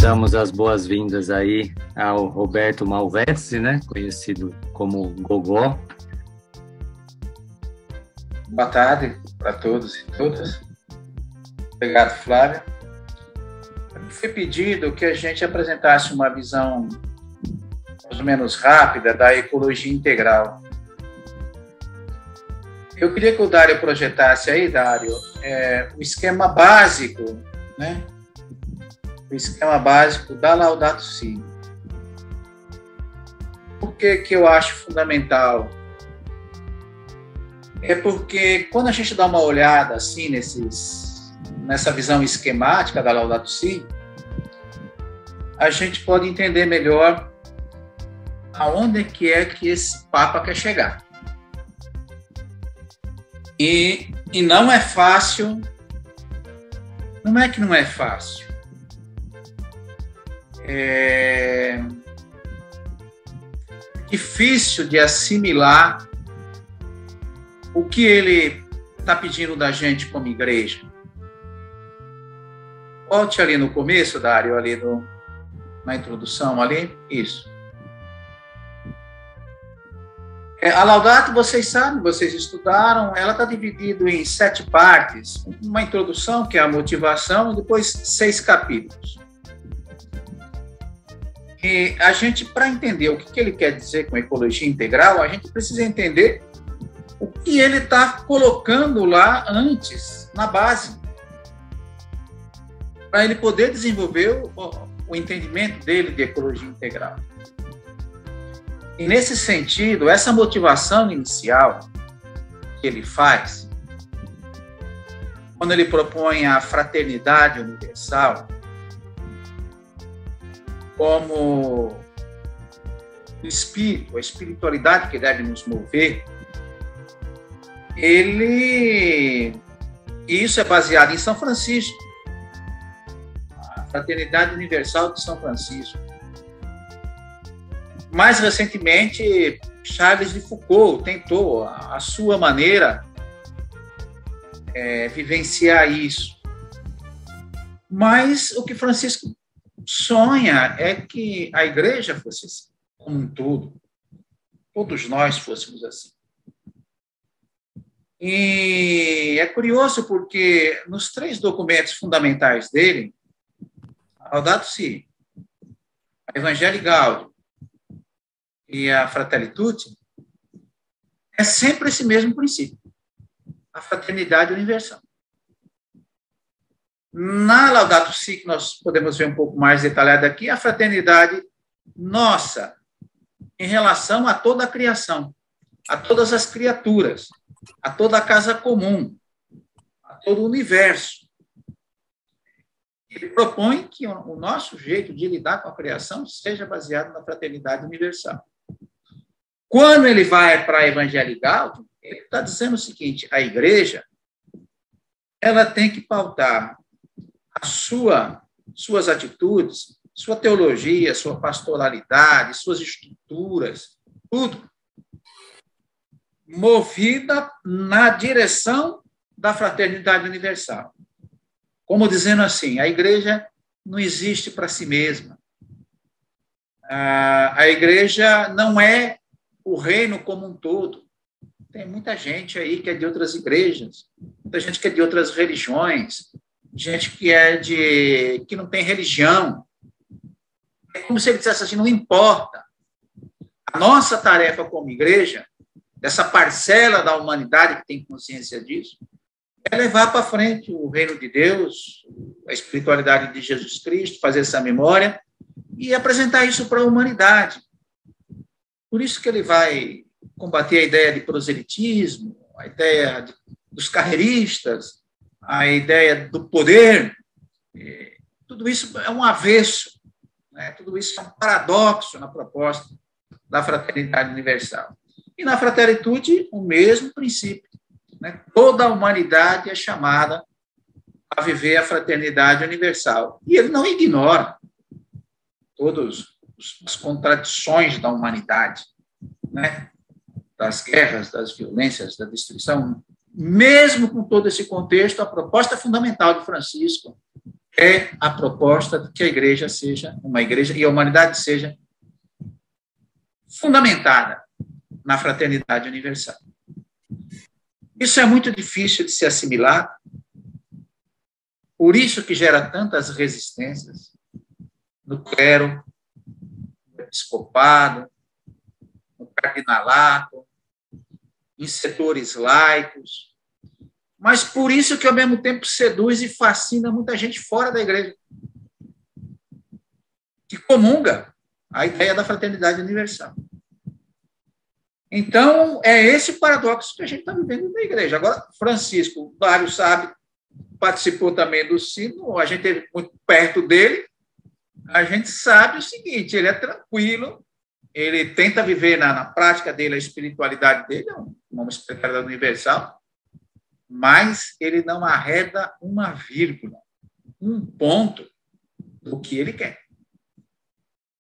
Damos as boas-vindas aí ao Roberto Malvezzi, né? Conhecido como Gogó. Boa tarde para todos e todas. Obrigado, Flávia. Foi pedido que a gente apresentasse uma visão mais ou menos rápida da ecologia integral. Eu queria que o Dário projetasse aí, Dário, o esquema básico, né? O esquema básico da Laudato Si. Por que eu acho fundamental? É porque quando a gente dá uma olhada assim nessa visão esquemática da Laudato Si, a gente pode entender melhor aonde é que esse Papa quer chegar. E não é fácil, não é que não é fácil. É difícil de assimilar o que ele está pedindo da gente como igreja. Volte ali no começo, Dário, ali na introdução, ali, isso. A Laudato, vocês sabem, vocês estudaram, ela está dividida em 7 partes. Uma introdução, que é a motivação, e depois 6 capítulos. E a gente, para entender o que ele quer dizer com ecologia integral, a gente precisa entender o que ele está colocando lá antes, na base, para ele poder desenvolver o entendimento dele de ecologia integral. E, nesse sentido, essa motivação inicial que ele faz, quando ele propõe a fraternidade universal como o espírito, a espiritualidade que deve nos mover, e isso é baseado em São Francisco, a Fraternidade Universal de São Francisco. Mais recentemente, Charles de Foucault tentou, a sua maneira, vivenciar isso. Mas o que Francisco sonha é que a igreja fosse assim, como um todo, todos nós fôssemos assim. E é curioso porque nos 3 documentos fundamentais dele, a Laudato Si, a Evangelii Gaudium e a Fratelli Tutti, é sempre esse mesmo princípio, a fraternidade universal. Na Laudato Si, que nós podemos ver um pouco mais detalhado aqui, a fraternidade nossa em relação a toda a criação, a todas as criaturas, a toda a casa comum, a todo o universo. Ele propõe que o nosso jeito de lidar com a criação seja baseado na fraternidade universal. Quando ele vai para a Evangelii Gaudium, ele está dizendo o seguinte: a igreja ela tem que pautar suas atitudes, sua teologia, sua pastoralidade, suas estruturas, tudo movida na direção da fraternidade universal. Como dizendo assim, a igreja não existe para si mesma. A igreja não é o reino como um todo. Tem muita gente aí que é de outras igrejas, muita gente que é de outras religiões, gente que não tem religião. É como se ele dissesse assim, não importa. A nossa tarefa como igreja, dessa parcela da humanidade que tem consciência disso, é levar para frente o reino de Deus, a espiritualidade de Jesus Cristo, fazer essa memória e apresentar isso para a humanidade. Por isso que ele vai combater a ideia de proselitismo, a ideia dos carreiristas, a ideia do poder. Tudo isso é um avesso, né? Tudo isso é um paradoxo na proposta da fraternidade universal. E na Fratelli Tutti, o mesmo princípio, né? Toda a humanidade é chamada a viver a fraternidade universal. E ele não ignora todas as contradições da humanidade, né? Das guerras, das violências, da destruição. Mesmo com todo esse contexto, a proposta fundamental de Francisco é a proposta de que a igreja seja uma igreja e a humanidade seja fundamentada na fraternidade universal. Isso é muito difícil de se assimilar, por isso que gera tantas resistências no clero, no episcopado, no cardinalato, em setores laicos, mas por isso que, ao mesmo tempo, seduz e fascina muita gente fora da igreja, que comunga a ideia da fraternidade universal. Então, é esse paradoxo que a gente está vivendo na igreja. Agora, Francisco, o Dário sabe, participou também do sínodo, a gente esteve muito perto dele, a gente sabe o seguinte, ele é tranquilo, ele tenta viver na prática dele, a espiritualidade dele, é uma espiritualidade universal, mas ele não arreda uma vírgula, um ponto do que ele quer.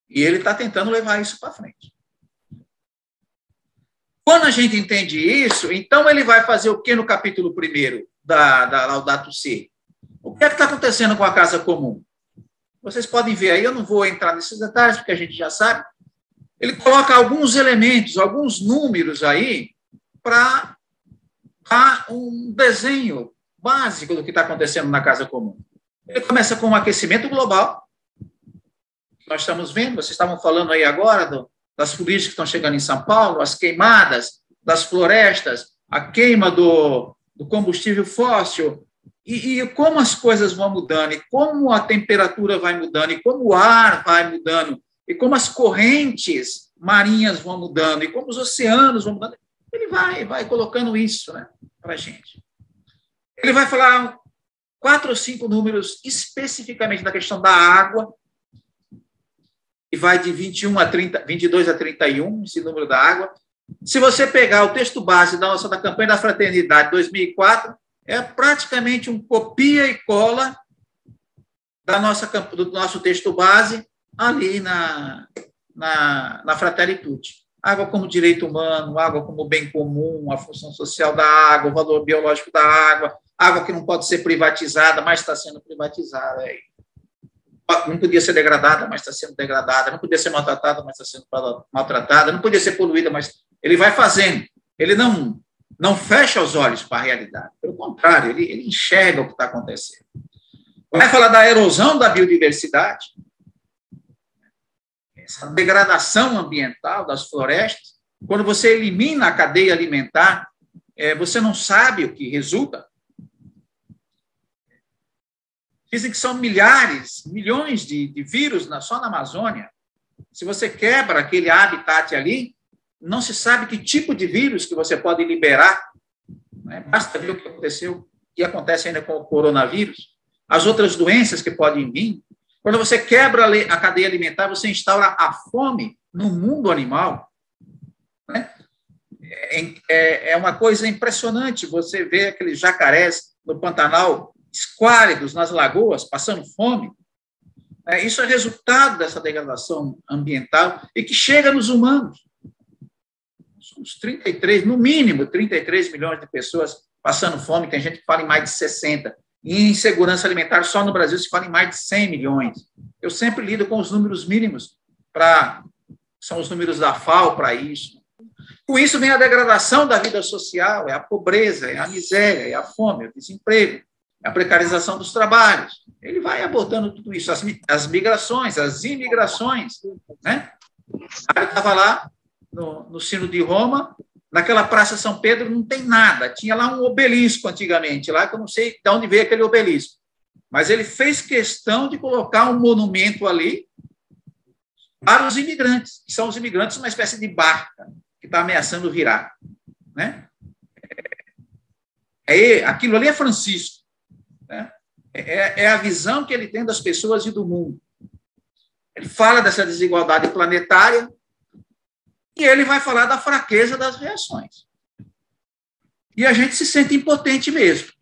E ele está tentando levar isso para frente. Quando a gente entende isso, então ele vai fazer o que no capítulo 1 da Laudato Si? O que é que está acontecendo com a casa comum? Vocês podem ver aí, eu não vou entrar nesses detalhes, porque a gente já sabe. Ele coloca alguns elementos, alguns números aí, para dar um desenho básico do que está acontecendo na casa comum. Ele começa com um aquecimento global, que nós estamos vendo, vocês estavam falando aí agora das políticas que estão chegando em São Paulo, as queimadas das florestas, a queima do combustível fóssil, e como as coisas vão mudando, e como a temperatura vai mudando, e como o ar vai mudando, e como as correntes marinhas vão mudando, e como os oceanos vão mudando. Ele vai colocando isso, né, para a gente. Ele vai falar 4 ou 5 números especificamente da questão da água, e vai de 22 a 31, esse número da água. Se você pegar o texto base da campanha da Fraternidade 2004, é praticamente um copia e cola do nosso texto base ali na Fraternitude. Água como direito humano, água como bem comum, a função social da água, o valor biológico da água, água que não pode ser privatizada, mas está sendo privatizada. Não podia ser degradada, mas está sendo degradada, não podia ser maltratada, mas está sendo maltratada, não podia ser poluída, mas ele vai fazendo. Ele não fecha os olhos para a realidade. Pelo contrário, ele enxerga o que está acontecendo. Vai falar da erosão da biodiversidade, essa degradação ambiental das florestas. Quando você elimina a cadeia alimentar, você não sabe o que resulta. Dizem que são milhares, milhões de vírus só na Amazônia. Se você quebra aquele habitat ali, não se sabe que tipo de vírus que você pode liberar. Né? Basta ver o que aconteceu, o que acontece ainda com o coronavírus, as outras doenças que podem vir. Quando você quebra a cadeia alimentar, você instaura a fome no mundo animal. Né? É uma coisa impressionante você ver aqueles jacarés no Pantanal, esquálidos nas lagoas, passando fome. Isso é resultado dessa degradação ambiental e que chega nos humanos. Somos 33, no mínimo, 33 milhões de pessoas passando fome, tem gente que fala em mais de 60. E em insegurança alimentar, só no Brasil se fala em mais de 100 milhões. Eu sempre lido com os números mínimos, são os números da FAO para isso. Com isso vem a degradação da vida social, é a pobreza, é a miséria, é a fome, é o desemprego, é a precarização dos trabalhos. Ele vai abordando tudo isso, as migrações, as imigrações. Né? Eu estava lá no Sino de Roma, naquela Praça São Pedro não tem nada, tinha lá um obelisco antigamente, lá que eu não sei de onde veio aquele obelisco, mas ele fez questão de colocar um monumento ali para os imigrantes, que são os imigrantes uma espécie de barca que está ameaçando virar. Né? Aquilo ali é Francisco. Né? É a visão que ele tem das pessoas e do mundo. Ele fala dessa desigualdade planetária e ele vai falar da fraqueza das reações. E a gente se sente impotente mesmo.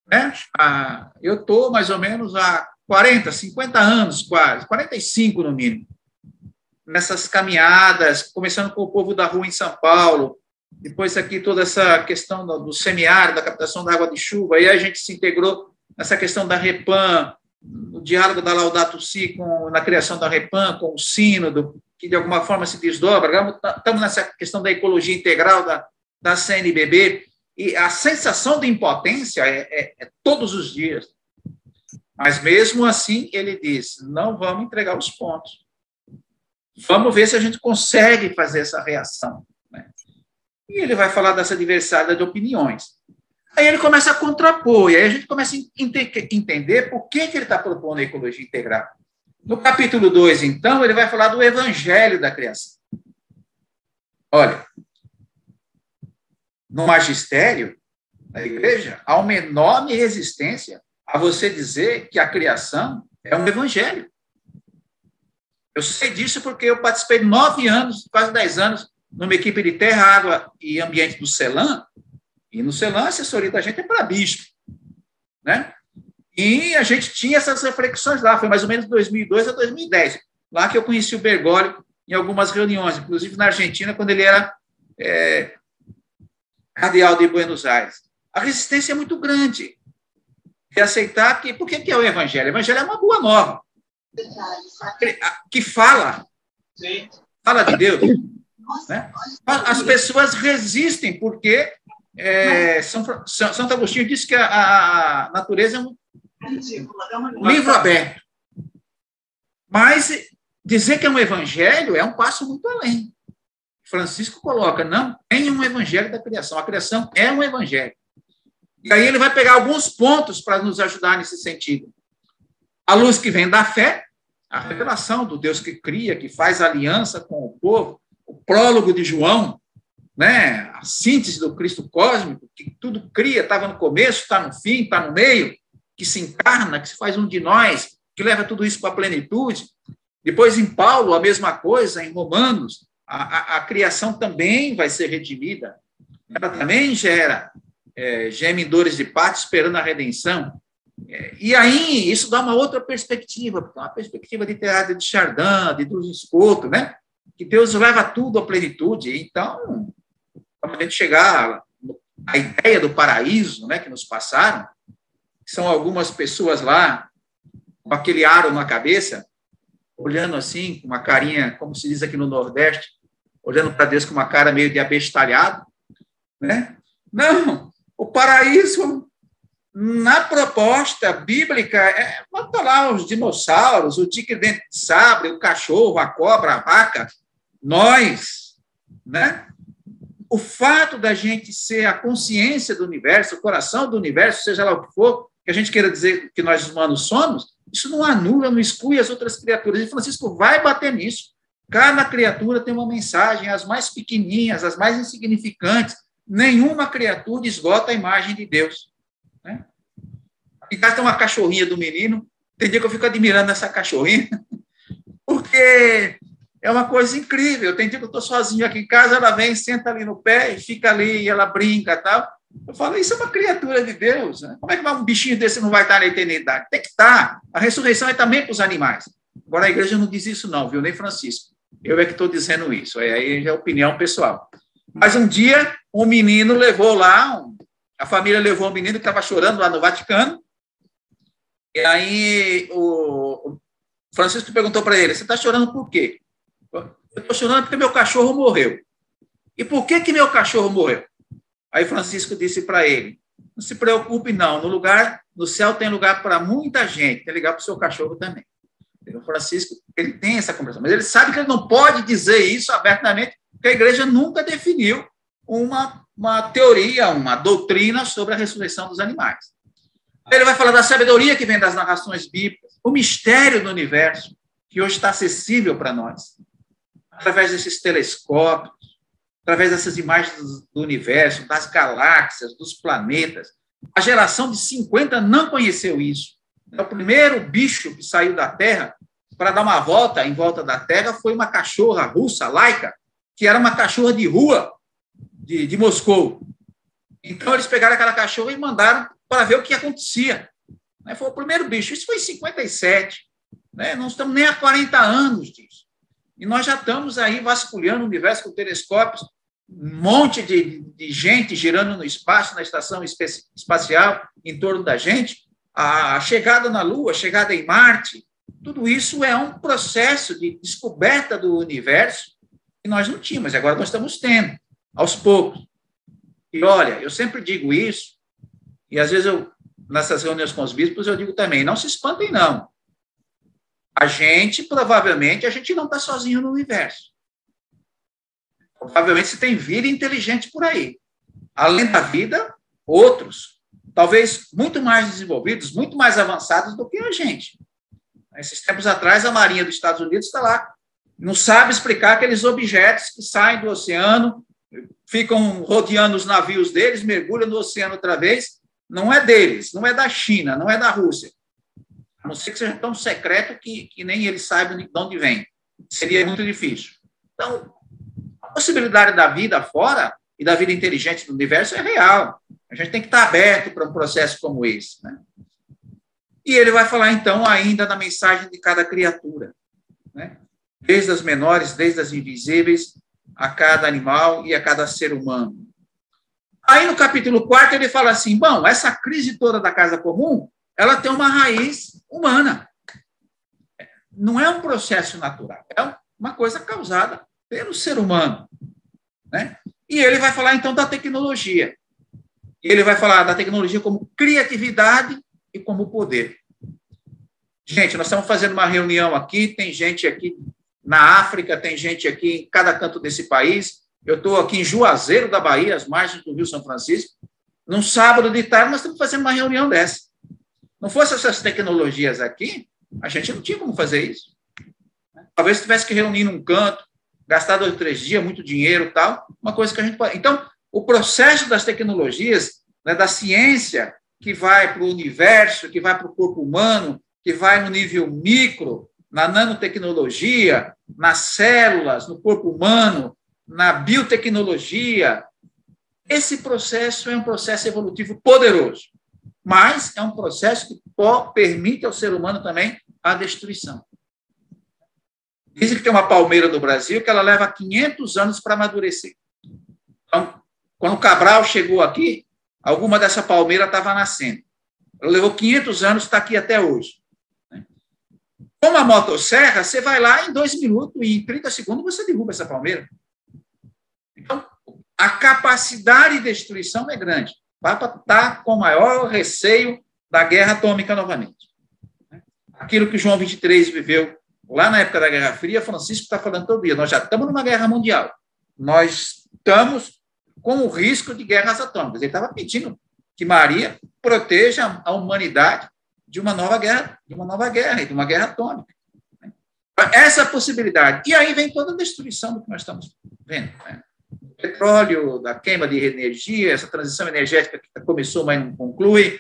Né? Eu estou mais ou menos há 40, 50 anos quase, 45 no mínimo, nessas caminhadas, começando com o povo da rua em São Paulo, depois aqui toda essa questão do semiárido, da captação da água de chuva, aí a gente se integrou nessa questão da Repam, no diálogo da Laudato Si, na criação da Repam, com o sínodo, que de alguma forma se desdobra. Estamos nessa questão da ecologia integral da CNBB, e a sensação de impotência é todos os dias. Mas, mesmo assim, ele diz, não vamos entregar os pontos. Vamos ver se a gente consegue fazer essa reação. Né? E ele vai falar dessa diversidade de opiniões. Aí ele começa a contrapor, e aí a gente começa a entender por que ele está propondo a ecologia integral. No capítulo 2, então, ele vai falar do evangelho da criação. Olha, no magistério da igreja, há uma enorme resistência a você dizer que a criação é um evangelho. Eu sei disso porque eu participei 9 anos, quase 10 anos, numa equipe de terra, água e ambiente do CELAM, e no CELAM a assessoria da gente é para bispo, né? E a gente tinha essas reflexões lá, foi mais ou menos de 2002 a 2010, lá que eu conheci o Bergoglio em algumas reuniões, inclusive na Argentina, quando ele era cardeal de Buenos Aires. A resistência é muito grande de aceitar que... Por que é o evangelho? O evangelho é uma boa nova, que fala de Deus. Né? As pessoas resistem porque Santo Agostinho disse que a natureza é um livro aberto. Mas dizer que é um evangelho é um passo muito além. Francisco coloca, não, tem um evangelho da criação. A criação é um evangelho. E aí ele vai pegar alguns pontos para nos ajudar nesse sentido. A luz que vem da fé, a revelação do Deus que cria, que faz aliança com o povo, o prólogo de João, né? A síntese do Cristo cósmico, que tudo cria, estava no começo, está no fim, está no meio, que se encarna, que se faz um de nós, que leva tudo isso para a plenitude. Depois, em Paulo, a mesma coisa, em Romanos, a criação também vai ser redimida. Ela também geme em dores de parto, esperando a redenção. E aí, isso dá uma outra perspectiva, porque é uma perspectiva literária de Chardin, de Duns Scoto, né? Que Deus leva tudo à plenitude. Então, para a gente chegar à ideia do paraíso, né, que nos passaram, são algumas pessoas lá, com aquele aro na cabeça, olhando assim, com uma carinha, como se diz aqui no Nordeste, olhando para Deus com uma cara meio de abestalhado, né? Não, o paraíso, na proposta bíblica, bota lá os dinossauros, o tigre-dente de sabre, o cachorro, a cobra, a vaca, nós, né? O fato da gente ser a consciência do universo, o coração do universo, seja lá o que for, que a gente queira dizer que nós humanos somos, isso não anula, não exclui as outras criaturas. E Francisco vai bater nisso. Cada criatura tem uma mensagem, as mais pequenininhas, as mais insignificantes. Nenhuma criatura esgota a imagem de Deus. Né? Em casa tem uma cachorrinha do menino, tem dia que eu fico admirando essa cachorrinha, porque é uma coisa incrível. Tem dia que eu estou sozinho aqui em casa, ela vem, senta ali no pé e fica ali, e ela brinca e tal. Eu falo, isso é uma criatura de Deus. Né? Como é que um bichinho desse não vai estar na eternidade? Tem que estar. A ressurreição é também para os animais. Agora, a igreja não diz isso não, viu? Nem Francisco. Eu é que estou dizendo isso. Aí é opinião pessoal. Mas um dia, um menino levou lá, a família levou um menino que estava chorando lá no Vaticano, e aí o Francisco perguntou para ele, você está chorando por quê? Eu estou chorando porque meu cachorro morreu. E por que meu cachorro morreu? Aí Francisco disse para ele, não se preocupe não, no céu tem lugar para muita gente, tem lugar para o seu cachorro também. O Francisco, ele tem essa conversa, mas ele sabe que ele não pode dizer isso abertamente, porque a igreja nunca definiu uma teoria, uma doutrina sobre a ressurreição dos animais. Aí ele vai falar da sabedoria que vem das narrações bíblicas, o mistério do universo, que hoje está acessível para nós, através desses telescópios, através dessas imagens do universo, das galáxias, dos planetas. A geração de 50 não conheceu isso. O primeiro bicho que saiu da Terra para dar uma volta em volta da Terra foi uma cachorra russa, Laika, que era uma cachorra de rua de Moscou. Então, eles pegaram aquela cachorra e mandaram para ver o que acontecia. Foi o primeiro bicho. Isso foi em 57. Não estamos nem há 40 anos disso. E nós já estamos aí vasculhando o universo com telescópios, um monte de gente girando no espaço, na estação espacial, em torno da gente, a chegada na Lua, a chegada em Marte, tudo isso é um processo de descoberta do universo que nós não tínhamos, e agora nós estamos tendo, aos poucos. E olha, eu sempre digo isso, e às vezes nessas reuniões com os bispos, eu digo também, não se espantem, não. Provavelmente, a gente não está sozinho no universo. Provavelmente, se tem vida inteligente por aí. Além da vida, outros, talvez muito mais desenvolvidos, muito mais avançados do que a gente. Esses tempos atrás, a Marinha dos Estados Unidos está lá, não sabe explicar aqueles objetos que saem do oceano, ficam rodeando os navios deles, mergulham no oceano outra vez. Não é deles, não é da China, não é da Rússia. A não ser que seja tão secreto que nem eles saibam de onde vem. Seria muito difícil. Então, a possibilidade da vida fora e da vida inteligente do universo é real. A gente tem que estar aberto para um processo como esse, né? E ele vai falar, então, ainda na mensagem de cada criatura, né? Desde as menores, desde as invisíveis, a cada animal e a cada ser humano. Aí, no capítulo 4, ele fala assim, bom, essa crise toda da casa comum, ela tem uma raiz humana. Não é um processo natural, é uma coisa causada pelo ser humano, né? E ele vai falar, então, da tecnologia. Ele vai falar da tecnologia como criatividade e como poder. Gente, nós estamos fazendo uma reunião aqui, tem gente aqui na África, tem gente aqui em cada canto desse país. Eu estou aqui em Juazeiro da Bahia, às margens do Rio São Francisco. Num sábado de tarde, nós estamos fazendo uma reunião dessa. Não fossem essas tecnologias aqui, a gente não tinha como fazer isso. Talvez tivesse que reunir num canto, gastar 2 ou 3 dias, muito dinheiro e tal, uma coisa que a gente pode... Então, o processo das tecnologias, né, da ciência, que vai para o universo, que vai para o corpo humano, que vai no nível micro, na nanotecnologia, nas células, no corpo humano, na biotecnologia, esse processo é um processo evolutivo poderoso, mas é um processo que permite ao ser humano também a destruição. Dizem que tem uma palmeira no Brasil que ela leva 500 anos para amadurecer. Então, quando o Cabral chegou aqui, alguma dessa palmeira estava nascendo. Ela levou 500 anos, está aqui até hoje. Com a motosserra, você vai lá em 2 minutos e em 30 segundos você derruba essa palmeira. Então, a capacidade de destruição é grande. O Papa está com o maior receio da guerra atômica novamente. Aquilo que João 23 viveu lá na época da Guerra Fria, Francisco está falando todo dia, nós já estamos numa guerra mundial. Nós estamos com o risco de guerras atômicas. Ele estava pedindo que Maria proteja a humanidade de uma nova guerra e de uma guerra atômica. Essa possibilidade. E aí vem toda a destruição do que nós estamos vendo, né? O petróleo, da queima de energia, essa transição energética que começou, mas não conclui,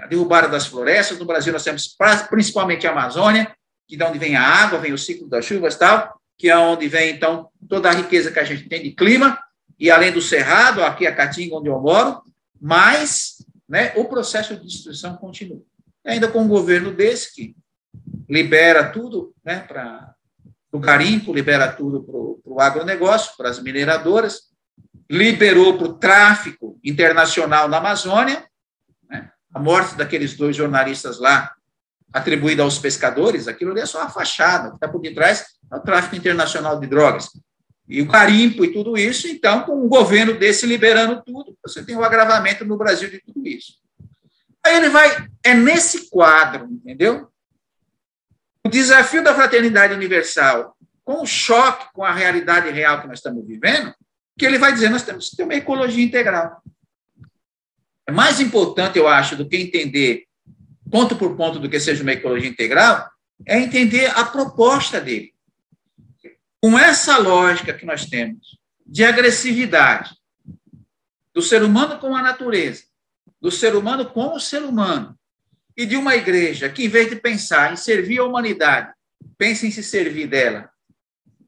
a derrubada das florestas. No Brasil, nós temos principalmente a Amazônia, que é de onde vem a água, vem o ciclo das chuvas e tal, que é onde vem, então, toda a riqueza que a gente tem de clima, e além do Cerrado, aqui a Caatinga, onde eu moro, mas, né, o processo de destruição continua. E ainda com um governo desse que libera tudo, né, para o garimpo, libera tudo para o agronegócio, para as mineradoras, liberou para o tráfico internacional na Amazônia, né, a morte daqueles 2 jornalistas lá, atribuída aos pescadores, aquilo ali é só a fachada, que está por detrás é o tráfico internacional de drogas. E o garimpo e tudo isso, então, com um governo desse liberando tudo, você tem o agravamento no Brasil de tudo isso. Aí ele vai, é nesse quadro, entendeu? O desafio da fraternidade universal, com o choque com a realidade real que nós estamos vivendo, que ele vai dizer, nós temos que ter uma ecologia integral. É mais importante, eu acho, do que entender ponto por ponto do que seja uma ecologia integral, é entender a proposta dele. Com essa lógica que nós temos de agressividade do ser humano com a natureza, do ser humano com o ser humano, e de uma igreja que, em vez de pensar em servir a humanidade, pensa em se servir dela,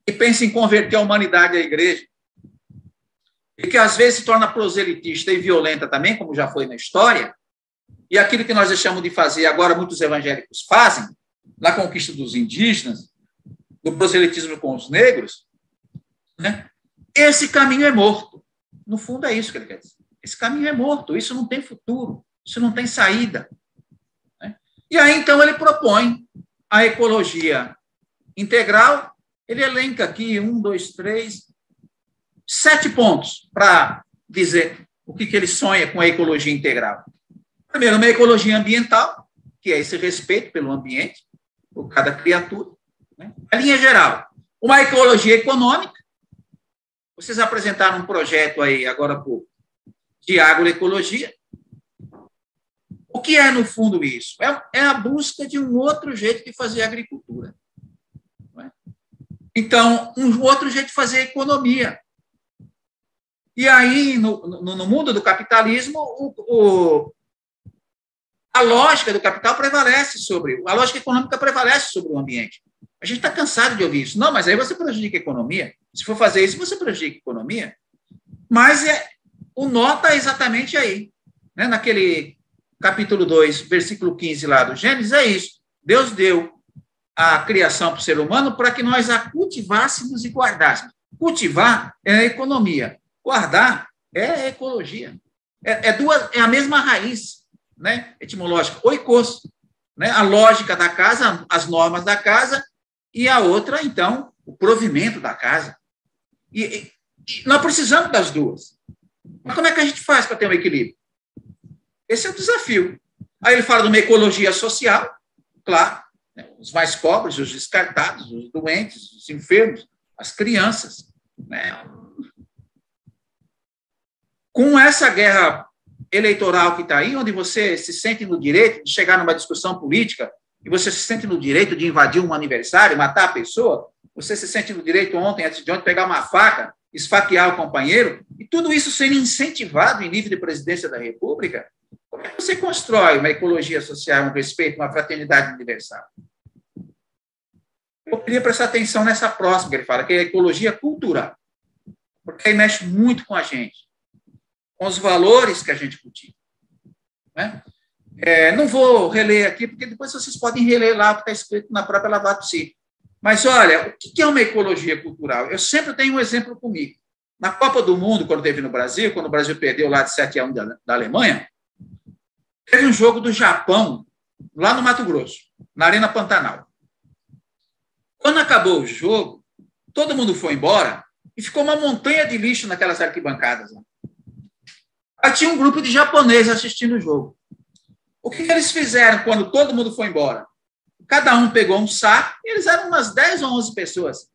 e pensa em converter a humanidade à igreja, e que às vezes se torna proselitista e violenta também, como já foi na história, e aquilo que nós deixamos de fazer, agora muitos evangélicos fazem, na conquista dos indígenas, do proselitismo com os negros, né? Esse caminho é morto. No fundo, é isso que ele quer dizer. Esse caminho é morto, isso não tem futuro, isso não tem saída. E aí, então, ele propõe a ecologia integral. Ele elenca aqui 7 pontos para dizer o que ele sonha com a ecologia integral. Primeiro, uma ecologia ambiental, que é esse respeito pelo ambiente, por cada criatura. Né? A linha geral. Uma ecologia econômica. Vocês apresentaram um projeto aí, agora há pouco, de agroecologia. O que é, no fundo, isso? É a busca de um outro jeito de fazer agricultura. Não é? Então, um outro jeito de fazer economia. E aí, no mundo do capitalismo, a lógica do capital prevalece a lógica econômica prevalece sobre o ambiente. A gente está cansado de ouvir isso. Não, mas aí você prejudica a economia. Se for fazer isso, você prejudica a economia. Mas o nó está exatamente aí. Né? Naquele capítulo 2, versículo 15 lá do Gênesis, é isso. Deus deu a criação para o ser humano para que nós a cultivássemos e guardássemos. Cultivar é a economia. Guardar é a ecologia. É a mesma raiz, né, etimológica, oikos, né, a lógica da casa, as normas da casa, e a outra, então, o provimento da casa. E nós precisamos das duas. Mas como é que a gente faz para ter um equilíbrio? Esse é o desafio. Aí ele fala de uma ecologia social, claro, né, os mais pobres, os descartados, os doentes, os enfermos, as crianças, né? Com essa guerra eleitoral que está aí, onde você se sente no direito de chegar numa discussão política, e você se sente no direito de invadir um aniversário, matar a pessoa, você se sente no direito antes de ontem, pegar uma faca, esfaquear o companheiro, e tudo isso sendo incentivado em nível de presidência da República, como é que você constrói uma ecologia social, um respeito, uma fraternidade universal? Eu queria prestar atenção nessa próxima que ele fala, que é a ecologia cultural, porque aí mexe muito com a gente, com os valores que a gente cultiva. Né? Não vou reler aqui, porque depois vocês podem reler lá, porque está escrito na própria Laudato Si. Mas, olha, o que é uma ecologia cultural? Eu sempre tenho um exemplo comigo. Na Copa do Mundo, quando teve no Brasil, quando o Brasil perdeu lá de 7-1 da Alemanha, teve um jogo do Japão, lá no Mato Grosso, na Arena Pantanal. Quando acabou o jogo, todo mundo foi embora e ficou uma montanha de lixo naquelas arquibancadas. Aí tinha um grupo de japoneses assistindo o jogo. O que eles fizeram quando todo mundo foi embora? Cada um pegou um saco, e eles eram umas 10 ou 11 pessoas.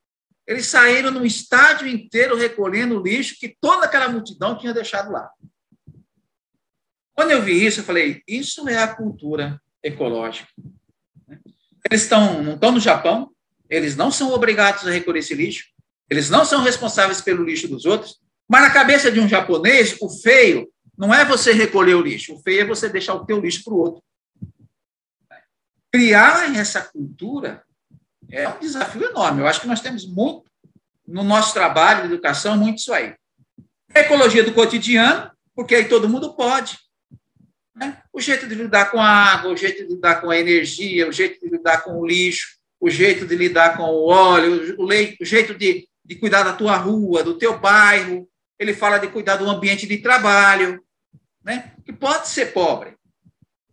Eles saíram no estádio inteiro recolhendo o lixo que toda aquela multidão tinha deixado lá. Quando eu vi isso, eu falei, isso é a cultura ecológica. Eles não estão no Japão, eles não são obrigados a recolher esse lixo, eles não são responsáveis pelo lixo dos outros, mas na cabeça de um japonês, o feio não é você recolher o lixo, o feio é você deixar o teu lixo para o outro. Criar essa cultura é um desafio enorme. Eu acho que nós temos muito, no nosso trabalho de educação, muito isso aí. A ecologia do cotidiano, porque aí todo mundo pode. Né? O jeito de lidar com a água, o jeito de lidar com a energia, o jeito de lidar com o lixo, o jeito de lidar com o óleo, o jeito de cuidar da tua rua, do teu bairro. Ele fala de cuidar do ambiente de trabalho, né? Que pode ser pobre.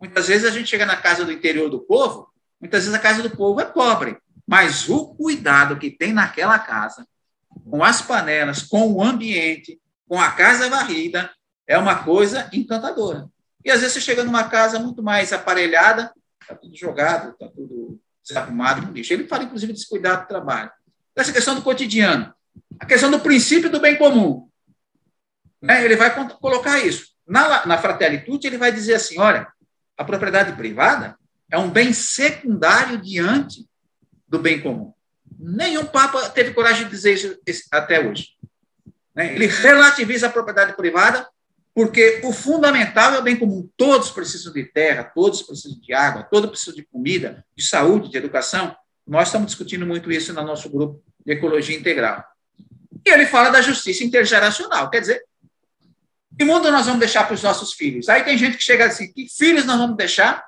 Muitas vezes a gente chega na casa do interior do povo, muitas vezes a casa do povo é pobre, mas o cuidado que tem naquela casa, com as panelas, com o ambiente, com a casa varrida, é uma coisa encantadora. E às vezes você chega numa casa muito mais aparelhada, está tudo jogado, está tudo desarrumado no lixo. Ele fala, inclusive, desse cuidado do trabalho. Essa questão do cotidiano, a questão do princípio do bem comum. Né? Ele vai colocar isso. Na Fratelli-Tutti, ele vai dizer assim, olha, a propriedade privada é um bem secundário diante do bem comum. Nenhum Papa teve coragem de dizer isso até hoje. Né? Ele relativiza a propriedade privada porque o fundamental é o bem comum. Todos precisam de terra, todos precisam de água, todos precisam de comida, de saúde, de educação. Nós estamos discutindo muito isso no nosso grupo de Ecologia Integral. E ele fala da justiça intergeracional, quer dizer, que mundo nós vamos deixar para os nossos filhos? Aí tem gente que chega assim, que filhos nós vamos deixar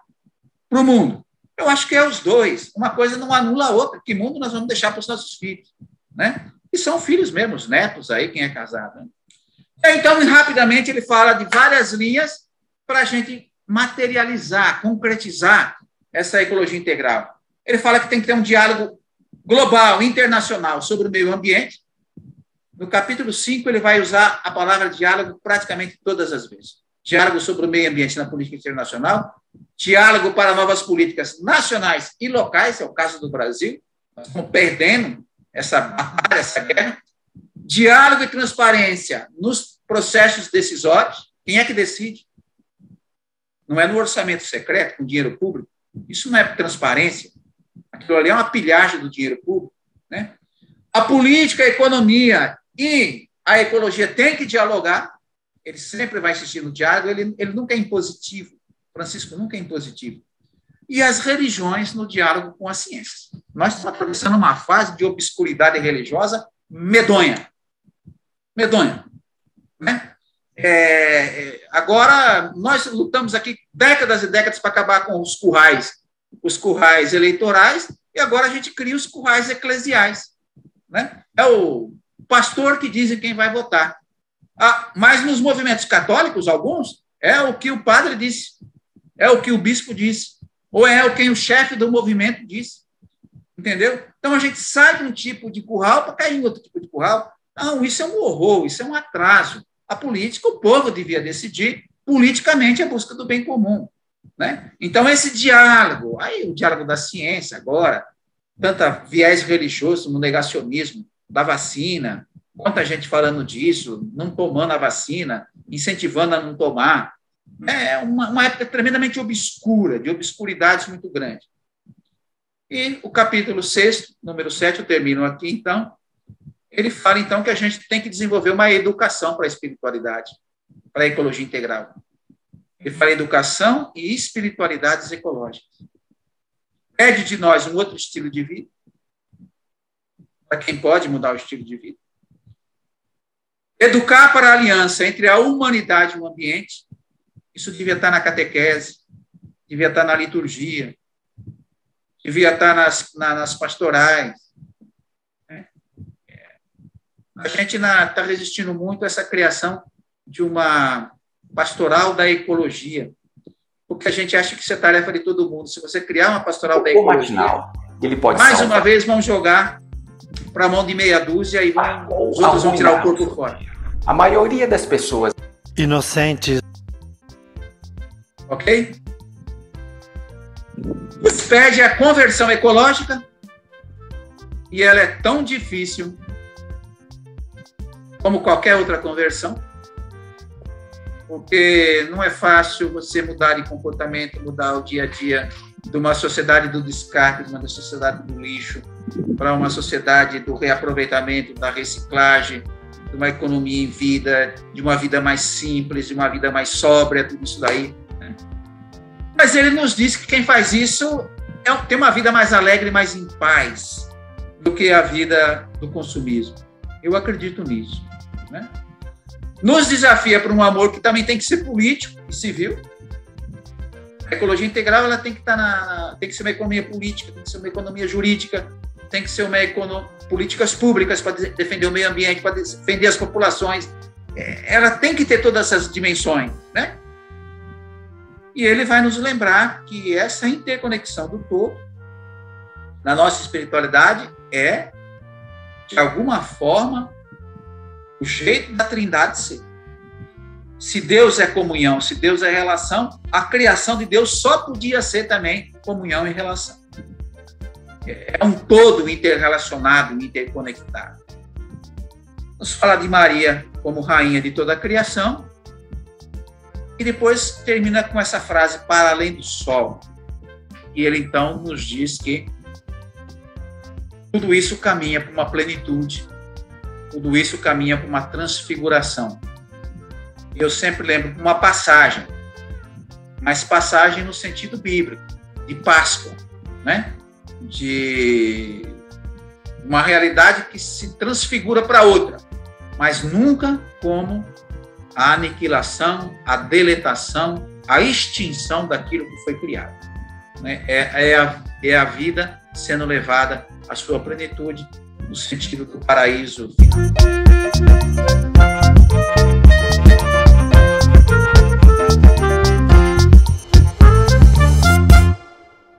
para o mundo? Eu acho que é os dois. Uma coisa não anula a outra. Que mundo nós vamos deixar para os nossos filhos? Né? E são filhos mesmo, os netos aí, quem é casado. Né? Então, rapidamente, ele fala de várias linhas para a gente materializar, concretizar essa ecologia integral? Ele fala que tem que ter um diálogo global, internacional, sobre o meio ambiente. No capítulo 5, ele vai usar a palavra diálogo praticamente todas as vezes. Diálogo sobre o meio ambiente na política internacional, diálogo para novas políticas nacionais e locais, é o caso do Brasil, nós estamos perdendo essa batalha, essa guerra. Diálogo e transparência nos processos decisórios. Quem é que decide? Não é no orçamento secreto, com dinheiro público. Isso não é transparência. Aquilo ali é uma pilhagem do dinheiro público, né? A política, a economia e a ecologia têm que dialogar. Ele sempre vai insistir no diálogo, ele nunca é impositivo. Francisco nunca é impositivo. E as religiões no diálogo com as ciências. Nós estamos atravessando uma fase de obscuridade religiosa medonha. Medonha. Né? Agora, nós lutamos aqui décadas e décadas para acabar com os currais eleitorais, e agora a gente cria os currais eclesiais. Né? É o pastor que diz quem vai votar. Mas nos movimentos católicos, alguns, é o que o padre disse, é o que o bispo disse, ou é o que o chefe do movimento disse. Entendeu? Então, a gente sai de um tipo de curral para cair em outro tipo de curral. Não, isso é um horror, isso é um atraso. A política, o povo devia decidir politicamente a busca do bem comum. Né? Então, esse diálogo, aí o diálogo da ciência agora, tanta viés religioso no negacionismo da vacina, quanta gente falando disso, não tomando a vacina, incentivando a não tomar. É uma época tremendamente obscura, de obscuridades muito grande. E o capítulo 6, número 7, eu termino aqui, então, ele fala, então, que a gente tem que desenvolver uma educação para a espiritualidade, para a ecologia integral. Ele fala educação e espiritualidades ecológicas. Pede de nós um outro estilo de vida, para quem pode mudar o estilo de vida. Educar para a aliança entre a humanidade e o ambiente. Isso devia estar na catequese, devia estar na liturgia, devia estar nas pastorais. A gente está resistindo muito a essa criação de uma pastoral da ecologia, porque a gente acha que isso é tarefa de todo mundo. Se você criar uma pastoral da ecologia, ele pode mais uma vez vão jogar para a mão de meia dúzia e os outros vão tirar o corpo fora. A maioria das pessoas inocentes. Ok? Pede a conversão ecológica e ela é tão difícil como qualquer outra conversão, porque não é fácil você mudar de comportamento, mudar o dia a dia de uma sociedade do descarte, de uma sociedade do lixo, para uma sociedade do reaproveitamento, da reciclagem, de uma economia em vida, de uma vida mais simples, de uma vida mais sóbria, tudo isso daí. Né? Mas ele nos diz que quem faz isso tem uma vida mais alegre, mais em paz, do que a vida do consumismo. Eu acredito nisso. Né? Nos desafia para um amor que também tem que ser político e civil. A ecologia integral ela tem que tem que ser uma economia política, tem que ser uma economia jurídica, tem que ser políticas públicas para defender o meio ambiente, para defender as populações. Ela tem que ter todas essas dimensões, né? E ele vai nos lembrar que essa interconexão do todo na nossa espiritualidade é, de alguma forma, o jeito da Trindade ser. Se Deus é comunhão, se Deus é relação, a criação de Deus só podia ser também comunhão e relação. É um todo interrelacionado, interconectado. Vamos falar de Maria como rainha de toda a criação e depois termina com essa frase, para além do sol. E ele então nos diz que tudo isso caminha para uma plenitude, tudo isso caminha para uma transfiguração. Eu sempre lembro de uma passagem, mas passagem no sentido bíblico, de Páscoa, né? De uma realidade que se transfigura para outra, mas nunca como a aniquilação, a deletação, a extinção daquilo que foi criado. Né? É a vida sendo levada à sua plenitude, no sentido do paraíso final.